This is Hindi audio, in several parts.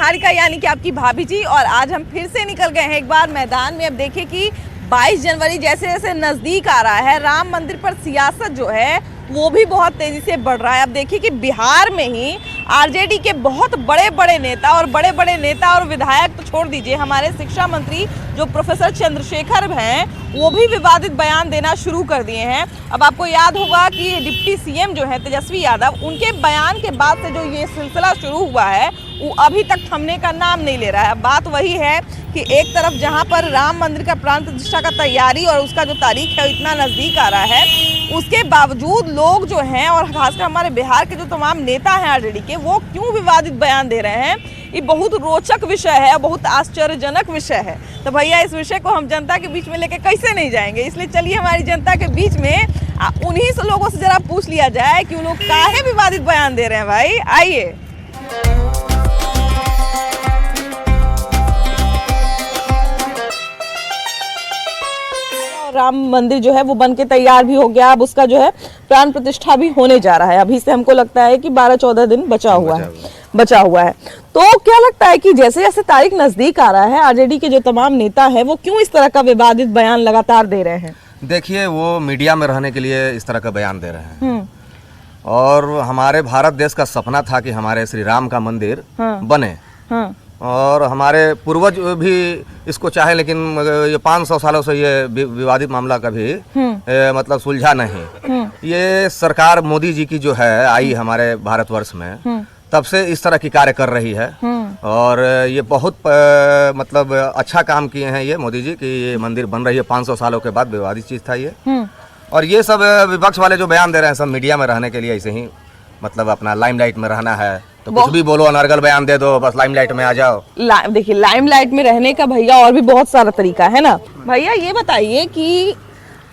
निहारिका यानी कि आपकी भाभी जी, और आज हम फिर से निकल गए हैं एक बार मैदान में। अब देखिए कि 22 जनवरी जैसे जैसे नज़दीक आ रहा है, राम मंदिर पर सियासत जो है वो भी बहुत तेज़ी से बढ़ रहा है। अब देखिए कि बिहार में ही आरजेडी के बहुत बड़े बड़े नेता और विधायक तो छोड़ दीजिए, हमारे शिक्षा मंत्री जो प्रोफेसर चंद्रशेखर हैं वो भी विवादित बयान देना शुरू कर दिए हैं। अब आपको याद होगा कि डिप्टी सीएम जो है तेजस्वी यादव, उनके बयान के बाद से जो ये सिलसिला शुरू हुआ है वो अभी तक थमने का नाम नहीं ले रहा है। बात वही है कि एक तरफ जहां पर राम मंदिर का प्राण प्रतिष्ठा का तैयारी और उसका जो तारीख है इतना नज़दीक आ रहा है, उसके बावजूद लोग जो हैं और खासकर हमारे बिहार के जो तमाम नेता हैं आरजेडी के, वो क्यों विवादित बयान दे रहे हैं, ये बहुत रोचक विषय है, बहुत आश्चर्यजनक विषय है। तो भैया इस विषय को हम जनता के बीच में लेके कैसे नहीं जाएंगे, इसलिए चलिए हमारी जनता के बीच में उन्हीं से लोगों से जरा पूछ लिया जाए कि वो लोग काहे विवादित बयान दे रहे हैं। भाई आइए। राम मंदिर जो है वो बन के तैयार भी हो गया, अब उसका जो है प्राण प्रतिष्ठा भी होने जा रहा है। अभी से हमको लगता है कि 12-14 दिन बचा हुआ है। तो क्या लगता है कि जैसे जैसे तारीख नजदीक आ रहा है, आरजेडी के जो तमाम नेता है वो क्यों इस तरह का विवादित बयान लगातार दे रहे हैं? देखिए, वो मीडिया में रहने के लिए इस तरह का बयान दे रहे हैं, और हमारे भारत देश का सपना था कि हमारे श्री राम का मंदिर बने, और हमारे पूर्वज भी इसको चाहे, लेकिन ये 500 सालों से ये विवादित मामला कभी मतलब सुलझा नहीं। ये सरकार मोदी जी की जो है आई हमारे भारतवर्ष में, तब से इस तरह की कार्य कर रही है, और ये बहुत मतलब अच्छा काम किए हैं ये मोदी जी कि ये मंदिर बन रही है 500 सालों के बाद। विवादित चीज था ये, और ये सब विपक्ष वाले जो बयान दे रहे हैं सब मीडिया में रहने के लिए, ऐसे ही मतलब अपना लाइमलाइट में रहना है, तो कुछ भी बोलो, अनर्गल बयान दे दो, बस लाइमलाइट में आ जाओ। देखिए, लाइमलाइट में रहने का भैया और भी बहुत सारा तरीका है ना। भैया ये बताइए कि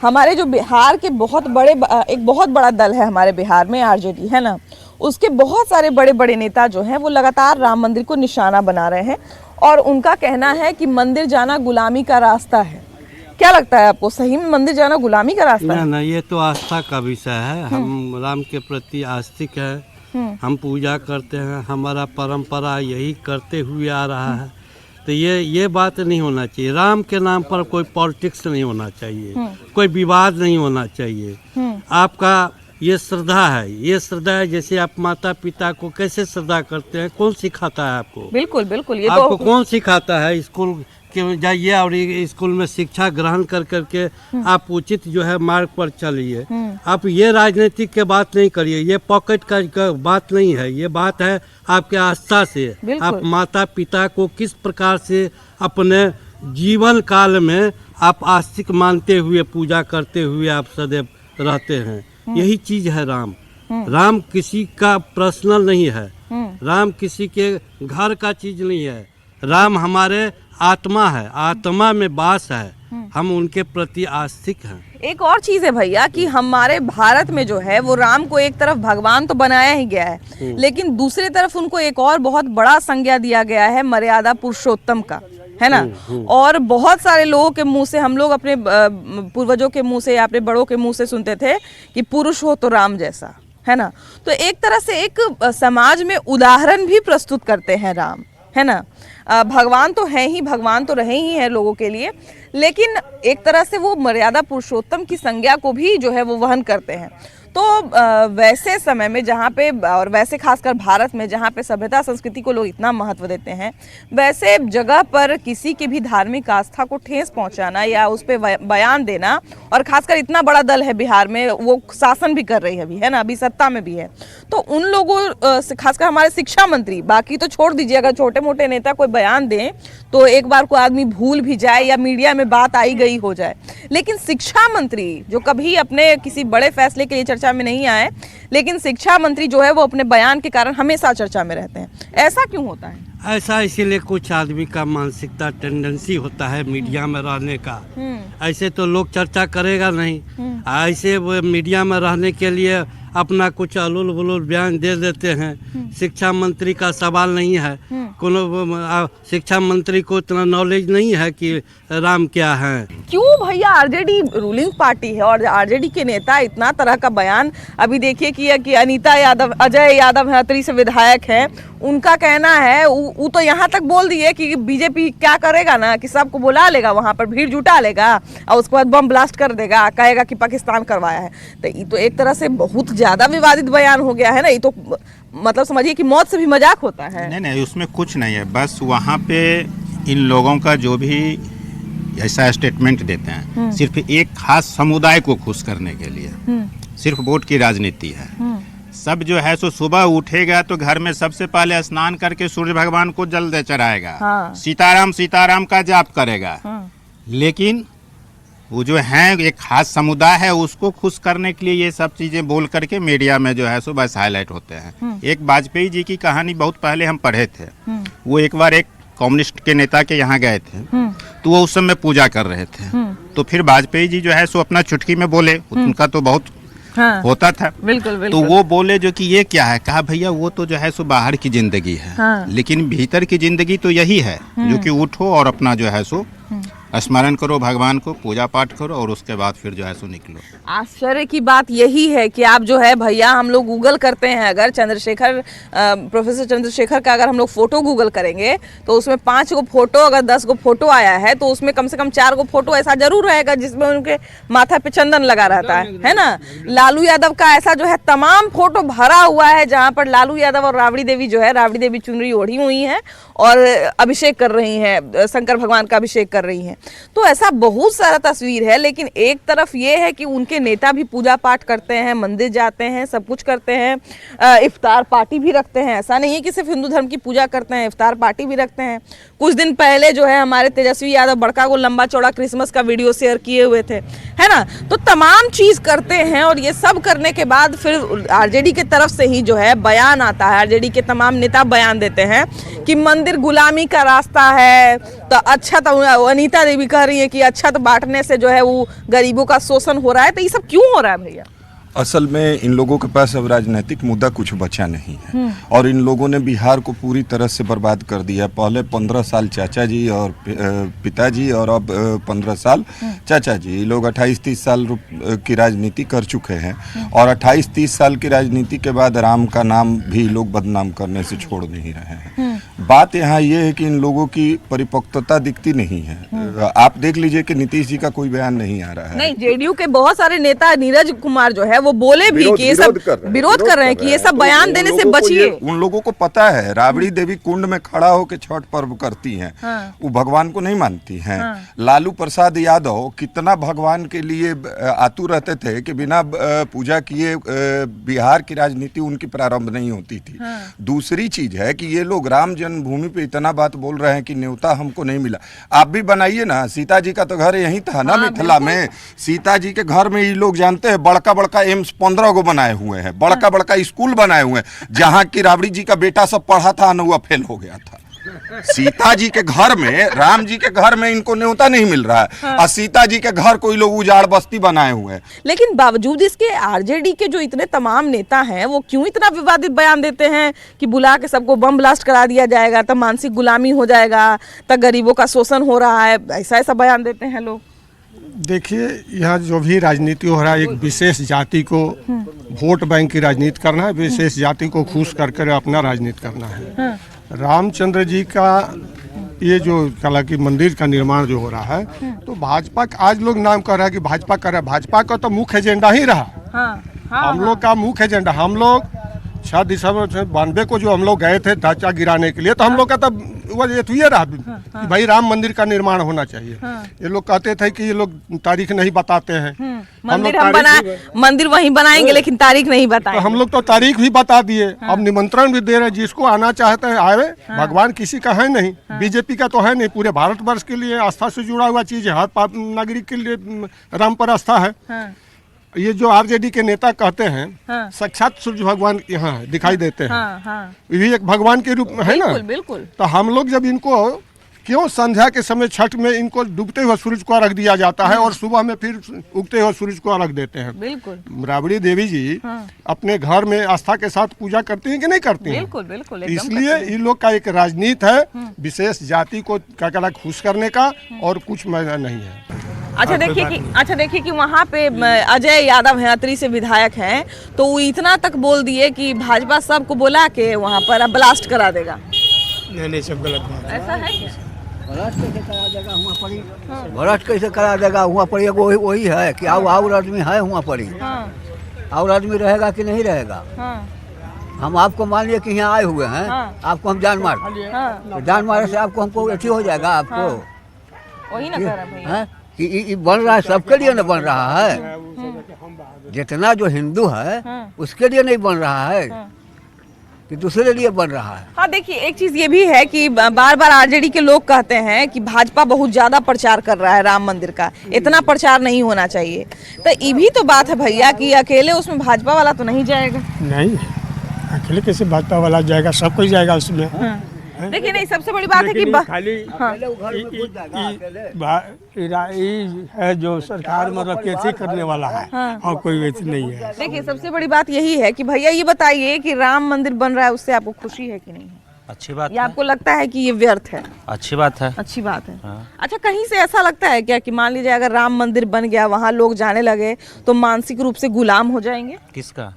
हमारे जो बिहार के एक बहुत बड़ा दल है हमारे बिहार में, आरजेडी है ना, उसके बहुत सारे बड़े बड़े नेता जो हैं वो लगातार राम मंदिर को निशाना बना रहे हैं, और उनका कहना है कि मंदिर जाना गुलामी का रास्ता है। क्या लगता है आपको, सही में मंदिर जाना गुलामी का रास्ता है? नहीं, ये तो आस्था का विषय है। हम राम के प्रति आस्तिक है, हम पूजा करते हैं, हमारा परंपरा यही करते हुए आ रहा है। तो ये बात नहीं होना चाहिए। राम के नाम पर कोई पॉलिटिक्स नहीं होना चाहिए, कोई विवाद नहीं होना चाहिए। आपका ये श्रद्धा है, जैसे आप माता पिता को कैसे श्रद्धा करते हैं, कौन सिखाता है आपको? बिल्कुल बिल्कुल, ये आपको कौन सिखाता है? स्कूल के जाइए और स्कूल में शिक्षा ग्रहण कर करके आप उचित जो है मार्ग पर चलिए। आप ये राजनीतिक के बात नहीं करिए, ये पॉकेट का बात नहीं है, ये बात है आपके आस्था से। आप माता पिता को किस प्रकार से अपने जीवन काल में आप आस्तिक मानते हुए, पूजा करते हुए आप सदैव रहते हैं, यही चीज है राम। राम किसी का पर्सनल नहीं है, राम किसी के घर का चीज नहीं है, राम हमारे आत्मा है, आत्मा में वास है, हम उनके प्रति आस्तिक हैं। एक और चीज है भैया कि हमारे भारत में जो है वो राम को एक तरफ भगवान तो बनाया ही गया है, लेकिन दूसरी तरफ उनको एक और बहुत बड़ा संज्ञा दिया गया है, मर्यादा पुरुषोत्तम का, है ना। और बहुत सारे लोगों के मुंह से, हम लोग अपने पूर्वजों के मुंह से या अपने बड़ों के मुंह से सुनते थे कि पुरुष हो तो राम जैसा, है ना। तो एक तरह से एक समाज में उदाहरण भी प्रस्तुत करते हैं राम, है ना। भगवान तो है ही, भगवान तो रहे ही हैं लोगों के लिए, लेकिन एक तरह से वो मर्यादा पुरुषोत्तम की संज्ञा को भी जो है वो वहन करते हैं। तो वैसे समय में जहाँ पे, और वैसे खासकर भारत में जहाँ पे सभ्यता संस्कृति को लोग इतना महत्व देते हैं, वैसे जगह पर किसी की भी धार्मिक आस्था को ठेस पहुँचाना या उस पर बयान देना, और खासकर इतना बड़ा दल है बिहार में, वो शासन भी कर रही है अभी, है ना, अभी सत्ता में भी है, तो उन लोगों से खासकर हमारे शिक्षा मंत्री, बाकी तो छोड़ दीजिए, अगर छोटे मोटे नेता कोई बयान दें तो एक बार को आदमी भूल भी जाए या मीडिया में बात आई गई हो जाए, लेकिन शिक्षा मंत्री जो कभी अपने किसी बड़े फैसले के लिए चर्चा में नहीं आए, लेकिन शिक्षा मंत्री जो है वो अपने बयान के कारण हमेशा चर्चा में रहते हैं। ऐसा क्यों होता है? ऐसा इसीलिए कुछ आदमी का मानसिकता, टेंडेंसी होता है मीडिया में रहने का। ऐसे तो लोग चर्चा करेगा नहीं, ऐसे वो मीडिया में रहने के लिए अपना कुछ अलूल बुलूल बयान दे देते हैं। शिक्षा मंत्री का सवाल नहीं है, कोनो शिक्षा मंत्री को इतना नॉलेज नहीं है कि राम क्या है। क्यों भैया, आरजेडी रूलिंग पार्टी है और आरजेडी के नेता इतना तरह का बयान, अभी देखिए कि अनीता यादव, अजय यादव हथरी से विधायक हैं, उनका कहना है, वो तो यहाँ तक बोल दिए कि बीजेपी क्या करेगा ना कि सबको बुला लेगा, वहां पर भीड़ जुटा लेगा और उसके बाद बम ब्लास्ट कर देगा, कहेगा कि पाकिस्तान करवाया है। तो ये तो एक तरह से बहुत ज्यादा विवादित बयान हो गया है ना। ये तो मतलब समझिए कि मौत से भी मजाक होता है। नहीं नहीं, उसमें कुछ नहीं है, बस वहाँ पे इन लोगों का जो भी ऐसा स्टेटमेंट देते हैं सिर्फ एक खास समुदाय को खुश करने के लिए, सिर्फ वोट की राजनीति है। सब जो है सो सुबह उठेगा तो घर में सबसे पहले स्नान करके सूर्य भगवान को जल चढ़ाएगा, हाँ। सीताराम सीताराम का जाप करेगा, लेकिन वो जो है एक खास समुदाय है उसको खुश करने के लिए ये सब चीजें बोल करके मीडिया में जो है सो बस हाईलाइट होते हैं। एक वाजपेयी जी की कहानी बहुत पहले हम पढ़े थे। वो एक बार एक कम्युनिस्ट के नेता के यहाँ गए थे, तो वो उस समय पूजा कर रहे थे। तो फिर वाजपेयी जी जो है सो अपना चुटकी में बोले, उनका तो बहुत होता था। बिल्कुल बिल्कुल। तो वो बोले जो कि ये क्या है, कहा भैया वो तो जो है सो बाहर की जिंदगी है, लेकिन भीतर की जिंदगी तो यही है जो कि उठो और अपना जो है सो स्मरण करो भगवान को, पूजा पाठ करो और उसके बाद फिर जो है सो निकलो। आश्चर्य की बात यही है कि आप जो है भैया, हम लोग गूगल करते हैं, अगर चंद्रशेखर प्रोफेसर चंद्रशेखर का अगर हम लोग फोटो गूगल करेंगे तो उसमें 5 गो फोटो, अगर 10 गो फोटो आया है तो उसमें कम से कम 4 गो फोटो ऐसा जरूर रहेगा जिसमें उनके माथा पे चंदन लगा रहता है ना। लालू यादव का ऐसा जो है तमाम फोटो भरा हुआ है जहाँ पर लालू यादव और राबड़ी देवी जो है, राबड़ी देवी चुनरी ओढ़ी हुई है और अभिषेक कर रही हैं, शंकर भगवान का अभिषेक कर रही हैं। तो ऐसा बहुत सारा तस्वीर है। लेकिन एक तरफ ये है कि उनके नेता भी पूजा पाठ करते हैं, मंदिर जाते हैं, सब कुछ करते हैं, इफ्तार पार्टी भी रखते हैं। ऐसा नहीं है कि सिर्फ हिंदू धर्म की पूजा करते हैं, इफ्तार पार्टी भी रखते हैं। कुछ दिन पहले जो है हमारे तेजस्वी यादव बड़का को लंबा चौड़ा क्रिसमस का वीडियो शेयर किए हुए थे, है ना। तो तमाम चीज करते हैं और ये सब करने के बाद फिर आरजेडी के तरफ से ही जो है बयान आता है, आरजेडी के तमाम नेता बयान देते हैं कि मंदिर गुलामी का रास्ता है। तो अच्छा, तो अनीता देवी कह रही है कि अच्छा तो बांटने से जो है वो गरीबों का शोषण हो रहा है। तो ये सब क्यों हो रहा है भैया? असल में इन लोगों के पास अब राजनीतिक मुद्दा कुछ बचा नहीं है और इन लोगों ने बिहार को पूरी तरह से बर्बाद कर दिया। पहले 15 साल चाचा जी और पिताजी और अब 15 साल चाचा जी। ये लोग 28-30 साल की राजनीति कर चुके हैं और 28-30 साल की राजनीति के बाद राम का नाम भी लोग बदनाम करने से छोड़ नहीं रहे हैं। बात यहाँ ये है कि इन लोगों की परिपक्वता दिखती नहीं है। आप देख लीजिए कि नीतीश जी का कोई बयान नहीं आ रहा है। नहीं, जेडीयू के बहुत सारे नेता, नीरज कुमार जो है वो बोले भी कि ये सब विरोध कर रहे हैं कि ये सब बयान देने से बचिए। उन लोगों को पता है राबड़ी देवी कुंड में खड़ा होकर छठ पर्व करती हैं, वो भगवान को नहीं मानती हैं। लालू प्रसाद यादव कितना भगवान के लिए आतुर रहते थे कि बिना पूजा किए बिहार की राजनीति उनकी प्रारंभ नहीं होती थी। दूसरी चीज है कि ये लोग राम जन्मभूमि पे इतना बात बोल रहे हैं कि न्योता हमको नहीं मिला। आप भी बनाइए ना, सीता जी का तो घर यहीं था ना, मिथिला में। सीता जी के घर में ये लोग जानते हैं बड़का बड़का एम्स 15 गो बनाए हुए हैं, बड़का बड़का स्कूल बनाए हुए हैं, जहाँ की राबड़ी जी का बेटा सब पढ़ा था ना, वो फेल हो गया था। सीता जी के घर में, राम जी के घर में इनको न्योता नहीं मिल रहा है और सीता जी के घर कोई लोग उजाड़ बस्ती बनाए हुए हैं। लेकिन बावजूद इसके आरजेडी के जो इतने तमाम नेता हैं वो क्यों इतना विवादित बयान देते हैं कि बुला के सबको बम ब्लास्ट करा दिया जाएगा, तब मानसिक गुलामी हो जाएगा, तब गरीबों का शोषण हो रहा है, ऐसा ऐसा बयान देते हैं लोग? देखिए, यहाँ जो भी राजनीति हो रहा है, एक विशेष जाति को वोट बैंक की राजनीति करना है, विशेष जाति को खुश कर अपना राजनीति करना है। रामचंद्र जी का ये जो कला की मंदिर का निर्माण जो हो रहा है, तो भाजपा का आज लोग नाम कर रहा है कि भाजपा कर रहा है। भाजपा का तो मुख्य एजेंडा ही रहा। हम लोग का मुख्य एजेंडा, हम लोग 6 दिसंबर 92 को जो हम लोग गए थे ढांचा गिराने के लिए, तो हम लोग का तब ये रहा कि भाई राम मंदिर का निर्माण होना चाहिए। ये लोग कहते थे कि ये लोग तारीख नहीं बताते हैं। मंदिर वहीं बनाएंगे लेकिन तारीख नहीं बताएंगे। तो हम लोग तो तारीख भी बता दिए। अब निमंत्रण भी दे रहे हैं, जिसको आना चाहते हैं आवे। भगवान किसी का है नहीं, बीजेपी का तो है नहीं, पूरे भारतवर्ष के लिए आस्था से जुड़ा हुआ चीज है, हर नागरिक के लिए राम पर आस्था है। ये जो आरजेडी के नेता कहते हैं साक्षात सूर्य भगवान यहाँ दिखाई देते हैं, ये भी एक भगवान के रूप में है ना। बिल्कुल। तो हम लोग जब इनको क्यों संध्या के समय छठ में इनको डूबते हुए सूरज को अर्घ दिया जाता है और सुबह में फिर उगते हुए सूरज को अर्घ देते हैं। बिल्कुल। राबड़ी देवी जी अपने घर में आस्था के साथ पूजा करती हैं कि नहीं करती हैं? बिल्कुल बिल्कुल। इसलिए इन लोग का एक राजनीति है विशेष जाति को क्या खुश करने का, और कुछ नहीं है। अच्छा देखिए कि वहाँ पे अजय यादव हैं, अतरी से विधायक हैं, तो वो इतना तक बोल दिए कि भाजपा सबको बुला के वहाँ पर ब्लास्ट करा देगा। नहीं सब गलत बात है। ऐसा है क्या? भ्रष्ट कैसे करा देगा हुआ पड़ी? भ्रष्ट कैसे करा देगा हुआ पड़ी? एगो वही है कि और आदमी है हुआ पड़ी, और आदमी रहेगा कि नहीं रहेगा? हम आपको मान लिए कि यहाँ आए हुए हैं, आपको हम जान मार, जान मारे से आपको हमको अथी हो जाएगा आपको। वही ना कर रहे हैं कि बन रहा है सबके लिए न बन रहा है, जितना जो हिंदू है उसके लिए नहीं बन रहा है कि दूसरे लिए बन रहा है। हाँ देखिए, एक चीज ये भी है कि बार बार आरजेडी के लोग कहते हैं कि भाजपा बहुत ज्यादा प्रचार कर रहा है राम मंदिर का, इतना प्रचार नहीं होना चाहिए। तो ये भी तो बात है भैया कि अकेले उसमें भाजपा वाला तो नहीं जाएगा। नहीं, अकेले कैसे भाजपा वाला जाएगा? सब कोई जाएगा उसमें। देखिए नहीं, सबसे बड़ी बात है कि खाली है जो सरकार मतलब कैसे करने वाला है, और कोई वैसे नहीं है। देखिए सबसे बड़ी बात यही है कि भैया ये बताइए कि राम मंदिर बन रहा है, उससे आपको खुशी है कि नहीं है? अच्छी बात या आपको लगता है कि ये व्यर्थ है? अच्छी बात है। अच्छी बात है। अच्छा, कहीं से ऐसा लगता है क्या कि मान लीजिए अगर राम मंदिर बन गया, वहाँ लोग जाने लगे, तो मानसिक रूप से गुलाम हो जाएंगे? किसका?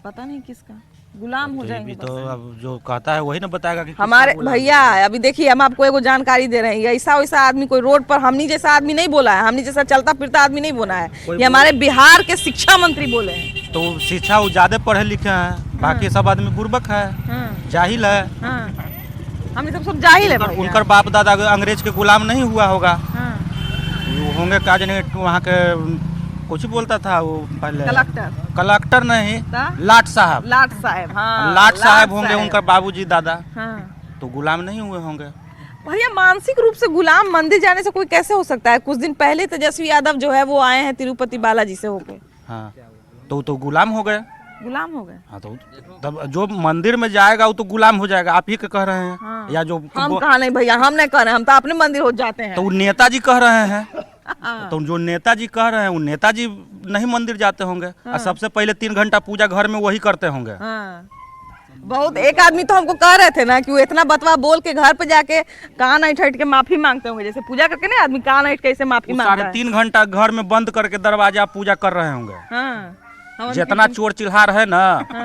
पता नहीं किसका गुलाम हो जाएंगे। तो अब जो कहता है वही ना बताएगा कि हमारे भैया अभी देखिए, हम आपको एगो जानकारी दे रहे हैं, ऐसा वैसा आदमी कोई रोड पर हमनी जैसा आदमी नहीं बोला है, हमनी जैसा चलता फिरता आदमी नहीं बोला है, ये हमारे बिहार के शिक्षा मंत्री बोले हैं। तो शिक्षा वो ज्यादा पढ़े लिखे हैं, बाकी सब आदमी गुरबक है, जाहिल है। हमने सब जाहिल है भैया। उनकर बाप दादा अंग्रेज के गुलाम नहीं हुआ होगा, होंगे का जाने वहाँ के कुछ बोलता था वो पहले, कलेक्टर नहीं, लाट साहब। हाँ, लाट साहब होंगे उनका बाबूजी दादा। तो गुलाम नहीं हुए होंगे भैया। मानसिक रूप से गुलाम मंदिर जाने से कोई कैसे हो सकता है? कुछ दिन पहले तेजस्वी यादव जो है वो आए हैं तिरुपति बालाजी से होके। हाँ, तो गुलाम हो गए। हाँ, तो तब जो मंदिर में जाएगा वो तो गुलाम हो जाएगा। आप ही के कह रहे हैं। हाँ। या जो हम कहा नहीं भैया, हम नहीं कह रहे हैं, हम तो अपने मंदिर हो जाते हैं। तो नेताजी कह रहे हैं। तो जो नेताजी कह रहे हैं वो नेताजी नहीं मंदिर जाते होंगे। और सबसे पहले 3 घंटा पूजा घर में वही करते होंगे। बहुत एक आदमी तो हमको कह रहे थे ना कि वो इतना बतवा बोल के घर पे जाके कान ऐठ के माफी मांगते होंगे, जैसे पूजा करके ना आदमी कान ऐठ कैसे माफी मांगता है। 3.5 घंटा घर में बंद करके दरवाजा पूजा कर रहे होंगे। जितना चोर चिल्हार है ना,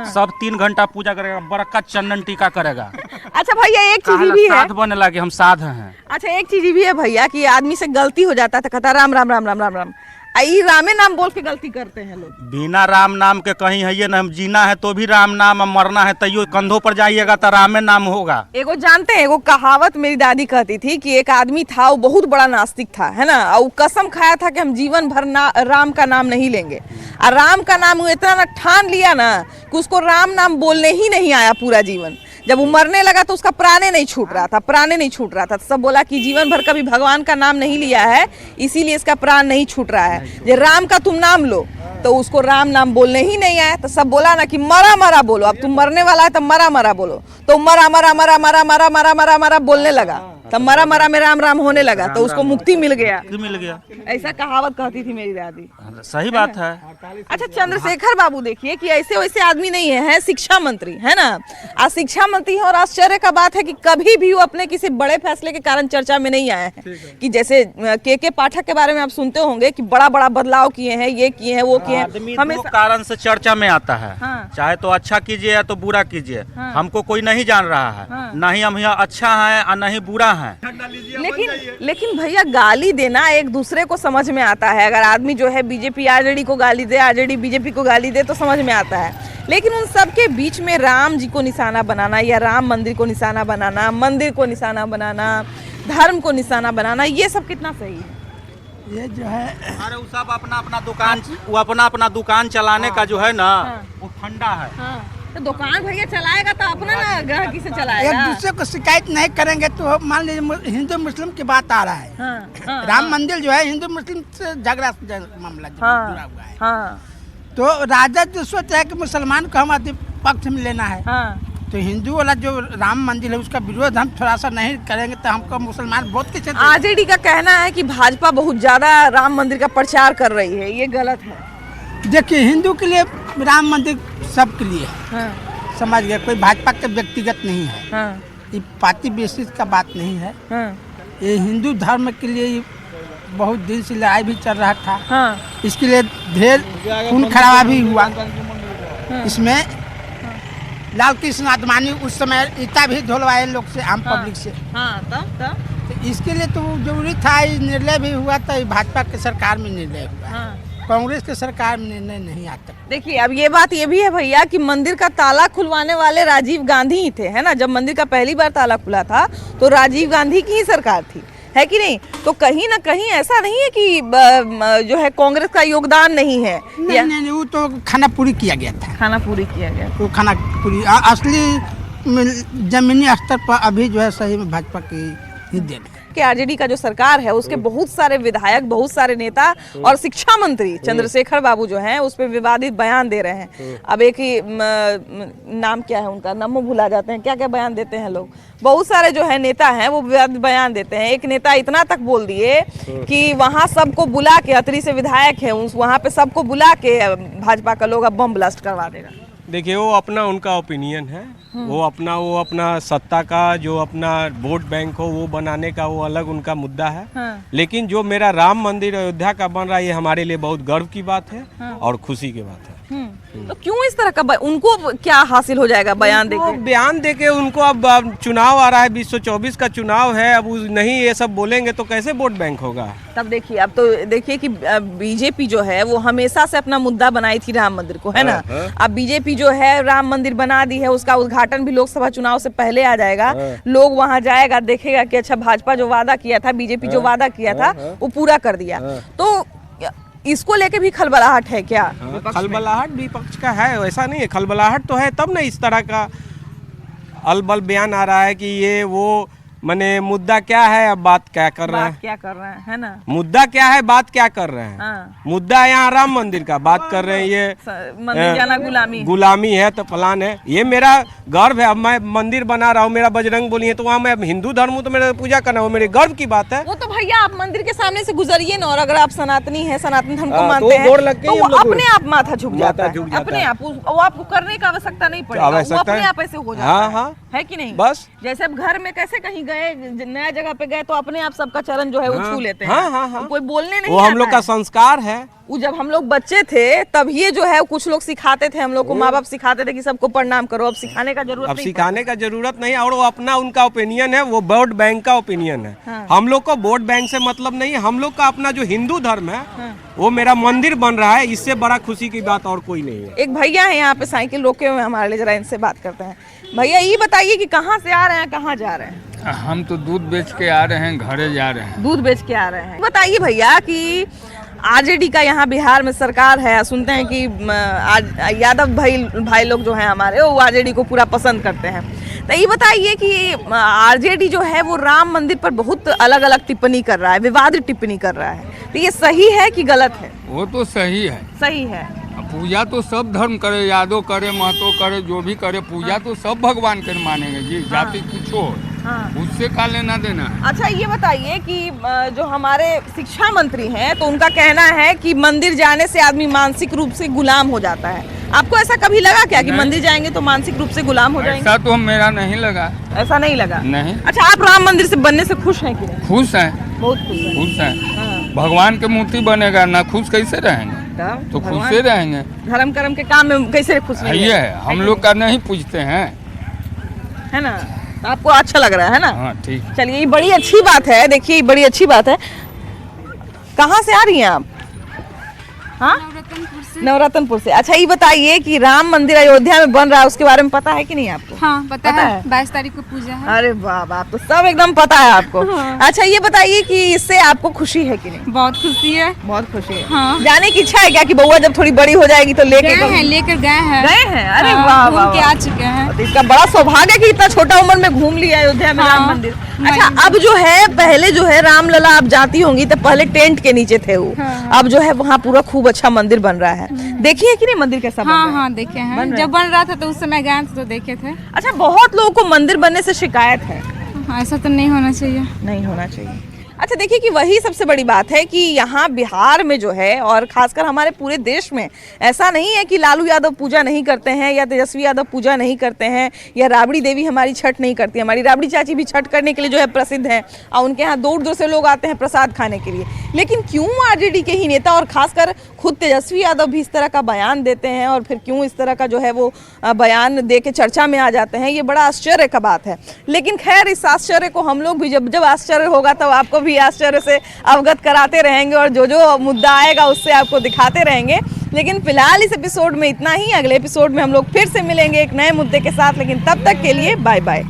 सब 3 घंटा पूजा करेगा, बड़का चंदन टीका करेगा। अच्छा भैया, एक चीज भी है, साध बने लगे हम साध हैं। अच्छा, एक चीज भी है भैया कि आदमी से गलती हो जाता था, कहता राम राम राम राम राम राम, आई रामे नाम बोल के गलती करते हैं लोग। बिना राम नाम के कहीं है ये ना, हम जीना है तो भी राम नाम, मरना है तैयो कंधों पर जाइएगा तो रामे नाम होगा। एगो जानते हैं, एगो कहावत मेरी दादी कहती थी कि एक आदमी था, वो बहुत बड़ा नास्तिक था, है ना, और कसम खाया था कि हम जीवन भर राम का नाम नहीं लेंगे। और राम का नाम वो इतना ना ठान लिया ना कि उसको राम नाम बोलने ही नहीं आया पूरा जीवन। जब वो मरने लगा तो उसका प्राणे नहीं छूट रहा था, सब बोला कि जीवन भर कभी भगवान का नाम नहीं लिया है, इसीलिए इसका प्राण नहीं छूट रहा है। ये राम का तुम नाम लो, तो उसको राम नाम बोलने ही नहीं आया, तो सब बोला ना कि मरा मरा बोलो, अब तुम मरने वाला है तो मरा मरा बोलो, तो मरा मरा मरा मरा मरा मरा मरा मरा बोलने लगा, तब मरा मरा में राम राम होने लगा, तो उसको मुक्ति मिल गया। ऐसा कहावत कहती थी मेरी दादी। सही बात है। अच्छा, चंद्रशेखर बाबू देखिए कि ऐसे वैसे आदमी नहीं है शिक्षा मंत्री, है ना, आज शिक्षा मंत्री है, और आश्चर्य का बात है कि कभी भी वो अपने किसी बड़े फैसले के कारण चर्चा में नहीं आए हैं। कि जैसे के पाठक के बारे में आप सुनते होंगे कि बड़ा बड़ा बदलाव किए हैं, ये किए हैं, वो किए हैं, हमें कारण से चर्चा में आता है। चाहे तो अच्छा कीजिए या तो बुरा कीजिए, हमको कोई नहीं जान रहा है, न ही हम यहाँ अच्छा है और न ही बुरा है। लेकिन भैया, गाली देना एक दूसरे को समझ में आता है। अगर आदमी जो है बीजेपी आरजेडी को गाली दे, आरजेडी बीजेपी को गाली दे, तो समझ में आता है। लेकिन उन सब के बीच में राम जी को निशाना बनाना, या राम मंदिर को निशाना बनाना, मंदिर को निशाना बनाना, धर्म को निशाना बनाना, ये सब कितना सही है? ये जो है, अरे वो सब अपना अपना दुकान चलाने का जो है ना, वो फंडा है। तो दुकान भैया चलाएगा तो अपना ना ग्राहकी से चलाएगा। एक दूसरे को शिकायत नहीं करेंगे तो मान लीजिए हिंदू मुस्लिम की बात आ रहा है। राम मंदिर जो है हिंदू मुस्लिम से झगड़ा मामला जुड़ा हुआ है। तो राजा जो सोच रहा है कि मुसलमान को हम पक्ष में लेना है, तो हिंदू वाला जो राम मंदिर है उसका विरोध हम थोड़ा सा नहीं करेंगे तो हमको मुसलमान बहुत किसी। आरजेडी का कहना है कि भाजपा बहुत ज्यादा राम मंदिर का प्रचार कर रही है, ये गलत है। देखिए, हिंदू के लिए राम मंदिर सबके लिए समझ गए, कोई भाजपा के व्यक्तिगत नहीं है। ये पार्टी बेसिस का बात नहीं है। ये हिंदू धर्म के लिए बहुत दिन से लड़ाई भी चल रहा था। हाँ। इसके लिए ढेर खून खराबा भी हुआ। इसमें लाल कृष्ण आडवाणी उस समय ईटा भी धुलवाए लोग से, आम पब्लिक से। हाँ, तब तो इसके लिए तो जरूरी था, ये निर्णय भी हुआ था, भाजपा के सरकार में निर्णय हुआ। हाँ। कांग्रेस के सरकार में निर्णय नहीं आता। देखिए अब ये बात ये भी है भैया कि मंदिर का ताला खुलवाने वाले राजीव गांधी ही थे, है ना। जब मंदिर का पहली बार ताला खुला था तो राजीव गांधी की ही सरकार थी, है कि नहीं। तो कहीं ना कहीं ऐसा नहीं है कि जो है कांग्रेस का योगदान नहीं है। नहीं, वो तो खाना पूरी किया गया था। खाना पूरी किया गया, तो खाना पूरी असली जमीनी स्तर पर अभी जो है सही में भाजपा की ही देन है। कि आरजेडी का जो सरकार है उसके बहुत सारे विधायक, बहुत सारे नेता और शिक्षा मंत्री चंद्रशेखर बाबू जो हैं उस पर विवादित बयान दे रहे हैं। अब एक ही नाम क्या है उनका, नामों भुला जाते हैं, क्या क्या बयान देते हैं लोग। बहुत सारे जो है नेता हैं वो विवादित बयान देते हैं। एक नेता इतना तक बोल दिए कि वहाँ सबको बुला के, अतरी से विधायक है वहाँ पे सबको बुला के भाजपा का लोग अब बम ब्लास्ट करवा देगा। देखिए वो अपना उनका ओपिनियन है, वो अपना सत्ता का जो अपना वोट बैंक हो वो बनाने का वो अलग उनका मुद्दा है। लेकिन जो मेरा राम मंदिर अयोध्या का बन रहा है ये हमारे लिए बहुत गर्व की बात है और खुशी की बात है। तो क्यों इस तरह का उनको क्या हासिल हो जाएगा बयान देके? बयान देके उनको अब चुनाव आ रहा है, 2024 का चुनाव है, अब नहीं ये सब बोलेंगे तो कैसे वोट बैंक होगा। तब देखिए, अब तो देखिए कि बीजेपी जो है वो हमेशा से अपना मुद्दा बनाई थी राम मंदिर को, है ना। अब बीजेपी जो है राम मंदिर बना दी है, उसका उद्घाटन भी लोकसभा चुनाव से पहले आ जाएगा। लोग वहां जाएगा, देखेगा कि अच्छा भाजपा जो वादा किया था, बीजेपी जो वादा किया था वो पूरा कर दिया। तो इसको लेके भी खलबलाहट है क्या? खलबलाहट विपक्ष का है, वैसा नहीं है। खलबलाहट तो है तब ना इस तरह का अलबल बयान आ रहा है कि ये वो मने मुद्दा क्या है, अब बात क्या कर रहे हैं, क्या कर रहे हैं, है ना। मुद्दा क्या है, बात क्या कर रहे हैं। मुद्दा यहाँ राम मंदिर का बात कर रहे हैं, ये मंदिर जाना गुलामी है तो फलान है। ये मेरा गर्व है, अब मैं मंदिर बना रहा हूँ, मेरा बजरंग बोली है तो वहाँ मैं हिंदू धर्म हूँ तो मेरा पूजा करना वो मेरे गर्व की बात है। वो तो भैया आप मंदिर के सामने से गुजरिए ना, और अगर आप सनातनी है, सनातन धर्म को मानते हैं तो वो अपने आप माथा झुक जाता है, अपने आप। वो आपको करने का आवश्यकता नहीं पड़ेगा, वो अपने आप ऐसे हो जाता है कि नहीं। बस जैसे अब घर में कैसे कहीं गए, नया जगह पे गए तो अपने आप सबका चरण जो है वो छू लेते हैं। कोई बोलने नहीं, वो हम लोग का संस्कार है। वो जब हम लोग बच्चे थे तब ये जो है कुछ लोग सिखाते थे, हम लोग को माँ बाप सिखाते थे कि सबको प्रणाम करो। अब सिखाने का जरूरत नहीं, और वो अपना उनका ओपिनियन है, वो वोट बैंक का ओपिनियन है। हम लोग को वोट बैंक से मतलब नहीं है, हम लोग का अपना जो हिंदू धर्म है वो मेरा मंदिर बन रहा है, इससे बड़ा खुशी की बात और कोई नहीं है। एक भैया है यहाँ पे साइकिल रोके हुए हमारे लिए, जरा इनसे बात करते हैं। भैया ये बताइए कि कहाँ से आ रहे हैं, कहाँ जा रहे हैं? हम तो दूध बेच के आ रहे हैं, घरे जा रहे हैं। दूध बेच के आ रहे हैं। बताइए भैया कि आरजेडी का यहाँ बिहार में सरकार है, सुनते हैं कि यादव भाई लोग जो हैं हमारे वो आरजेडी को पूरा पसंद करते हैं। तो ये बताइए कि आरजेडी जो है वो राम मंदिर पर बहुत अलग अलग टिप्पणी कर रहा है, विवादित टिप्पणी कर रहा है, तो ये सही है कि गलत है? वो तो सही है। सही है। पूजा तो सब धर्म करे, यादव करे, महतो करे, जो भी करे, पूजा तो सब भगवान के मानेंगे जी। जाति कुछ हो उससे का लेना देना है। अच्छा ये बताइए कि जो हमारे शिक्षा मंत्री हैं तो उनका कहना है कि मंदिर जाने से आदमी मानसिक रूप से गुलाम हो जाता है। आपको ऐसा कभी लगा क्या कि मंदिर जाएंगे तो मानसिक रूप से गुलाम हो जाएंगे? ऐसा तो मेरा नहीं लगा। ऐसा नहीं लगा? नहीं। अच्छा आप राम मंदिर से बनने से खुश हैं कि नहीं? खुश हैं, बहुत खुश हैं। खुश हैं। भगवान के मूर्ति बनेगा ना, खुश कैसे रहेंगे? तो खुश से रहेंगे। धर्म कर्म के काम में कैसे खुश नहीं? ये है, हम लोग का नहीं पूछते हैं, है ना। आपको अच्छा लग रहा है ना? हाँ ठीक। चलिए ये बड़ी अच्छी बात है। देखिए बड़ी अच्छी बात है। कहाँ से आ रही हैं आप? हाँ, नवरत्नपुर से। अच्छा ये बताइए कि राम मंदिर अयोध्या में बन रहा है, उसके बारे में पता है कि नहीं आपको? हाँ पता है। 22 तारीख को पूजा है। अरे वाह, आप तो सब एकदम पता है आपको। हाँ। अच्छा ये बताइए कि इससे आपको खुशी है कि नहीं? बहुत खुशी है। बहुत खुशी है। हाँ। जाने की इच्छा है क्या कि बउआ जब थोड़ी बड़ी हो जाएगी तो लेकर गए हैं? अरे वाह, घूम के आ चुके हैं। तो इसका बड़ा सौभाग्य कि इतना छोटा उम्र में घूम लिया अयोध्या में राम मंदिर। अच्छा अब जो है, पहले जो है रामलला आप जाती होंगी तो पहले टेंट के नीचे थे वो, अब जो है वहाँ पूरा खूब अच्छा मंदिर बन रहा है। देखिए कि नहीं मंदिर कैसा बन रहा है? हाँ देखे हैं, जब बन रहा था तो उस समय गए थे तो देखे थे। अच्छा बहुत लोगों को मंदिर बनने से शिकायत है। ऐसा तो नहीं होना चाहिए। नहीं होना चाहिए। अच्छा देखिए कि वही सबसे बड़ी बात है कि यहाँ बिहार में जो है और खासकर हमारे पूरे देश में ऐसा नहीं है कि लालू यादव पूजा नहीं करते हैं या तेजस्वी यादव पूजा नहीं करते हैं या राबड़ी देवी हमारी छठ नहीं करती। हमारी राबड़ी चाची भी छठ करने के लिए जो है प्रसिद्ध हैं और उनके यहाँ दूर दूर से लोग आते हैं प्रसाद खाने के लिए। लेकिन क्यों आरजेडी के ही नेता और खासकर खुद तेजस्वी यादव भी इस तरह का बयान देते हैं और फिर क्यों इस तरह का जो है वो बयान दे के चर्चा में आ जाते हैं, ये बड़ा आश्चर्य का बात है। लेकिन खैर इस आश्चर्य को हम लोग भी जब आश्चर्य होगा तब आपको भी आश्चर्य से अवगत कराते रहेंगे और जो जो मुद्दा आएगा उससे आपको दिखाते रहेंगे। लेकिन फिलहाल इस एपिसोड में इतना ही। अगले एपिसोड में हम लोग फिर से मिलेंगे एक नए मुद्दे के साथ, लेकिन तब तक के लिए बाय बाय।